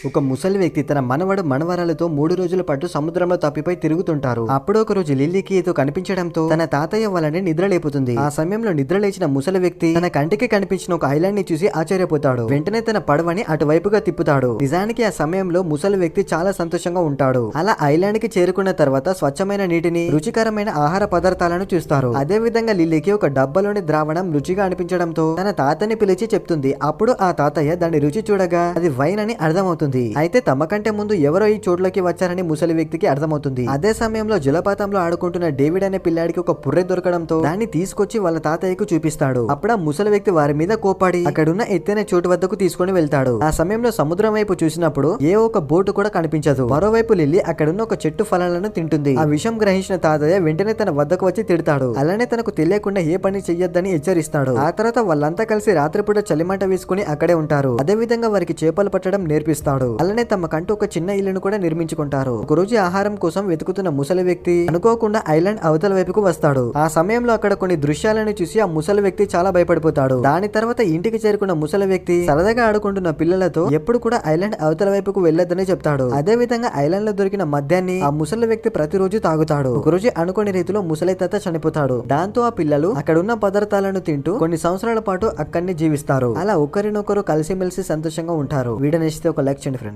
ఒక ముసలి వ్యక్తి తన మనవడు మనవరాలతో 3 రోజుల పాటు సముద్రంలో తప్పిపోయి తిరుగుతుంటారు. అప్పుడు ఒక రోజు లిల్లీకి ఏదో కనిపించడంతో తన తాతయ్య వాళ్ళని నిద్రలేపుతుంది. ఆ సమయంలో నిద్రలేచిన ముసలి వ్యక్తి తన కంటికి కనిపించిన ఒక ఐలాండ్ ని చూసి ఆశ్చర్యపోతాడు. వెంటనే తన పడవని అటువైపుగా తిప్పుతాడు. నిజానికి ఆ సమయంలో ముసలి వ్యక్తి చాలా సంతోషంగా ఉంటాడు. అలా ఐలాండ్ కి చేరుకున్న తర్వాత స్వచ్ఛమైన నీటిని, రుచికరమైన ఆహార పదార్థాలను చూస్తారు. అదే విధంగా లిల్లీకి ఒక డబ్బాలోని ద్రావణం రుచిగా అనిపించడంతో తన తాతని పిలిచి చెప్తుంది. అప్పుడు ఆ తాతయ్య దాని రుచి చూడగా అది వైన్ అని అర్థమవుతుంది. అయితే తమ కంటే ముందు ఎవరో ఈ చోట్లోకి వచ్చారని ముసలి వ్యక్తికి అర్థమవుతుంది. అదే సమయంలో జలపాతంలో ఆడుకుంటున్న డేవిడ్ అనే పిల్లాడికి ఒక పుర్రె దొరకడంతో దాన్ని తీసుకొచ్చి వాళ్ళ తాతయ్యకు చూపిస్తాడు. అప్పుడు ఆ ముసలి వ్యక్తి వారి మీద కోపాడి అక్కడున్న ఎత్తైన చోటు వద్దకు తీసుకొని వెళ్తాడు. ఆ సమయంలో సముద్రం వైపు చూసినప్పుడు ఏ ఒక బోటు కూడా కనిపించదు. మరోవైపు లిల్లీ అక్కడున్న ఒక చెట్టు ఫలాలను తింటుంది. ఆ విషయం గ్రహించిన తాతయ్య వెంటనే తన వద్దకు వచ్చి తిడతాడు. అలానే తనకు తెలియకుండా ఏ పని చెయ్యొద్దని హెచ్చరిస్తాడు. ఆ తర్వాత వాళ్ళంతా కలిసి రాత్రిపూట చలిమంట వేసుకుని అక్కడే ఉంటారు. అదే విధంగా వారికి చేపలు పట్టడం నేర్పిస్తాడు. అలానే తమకంటూ ఒక చిన్న ఇల్లును కూడా నిర్మించుకుంటారు. ఒక రోజు ఆహారం కోసం వెతుకుతున్న ముసలి వ్యక్తి అనుకోకుండా ఐలాండ్ అవతల వైపుకు వస్తాడు. ఆ సమయంలో అక్కడ కొన్ని దృశ్యాలను చూసి ఆ ముసలి వ్యక్తి చాలా భయపడిపోతాడు. దాని తర్వాత ఇంటికి చేరుకున్న ముసలి వ్యక్తి సరదాగా ఆడుకుంటున్న పిల్లలతో ఎప్పుడు కూడా ఐలాండ్ అవతల వైపుకు వెళ్లొద్దని చెప్తాడు. అదే విధంగా ఐలాండ్ లో దొరికిన మద్యాన్ని ఆ ముసలి వ్యక్తి ప్రతిరోజు తాగుతాడు. ఒకరోజు అనుకోని రీతిలో ముసలి తాత చనిపోతాడు. దాంతో ఆ పిల్లలు అక్కడున్న పదార్థాలను తింటూ కొన్ని సంవత్సరాల పాటు అక్కడిని జీవిస్తారు. అలా ఒకరినొకరు కలిసిమెలిసి సంతోషంగా ఉంటారు. వీడియో నచ్చితే ఒక లైక్ చేయండి ఫ్రెండ్స్.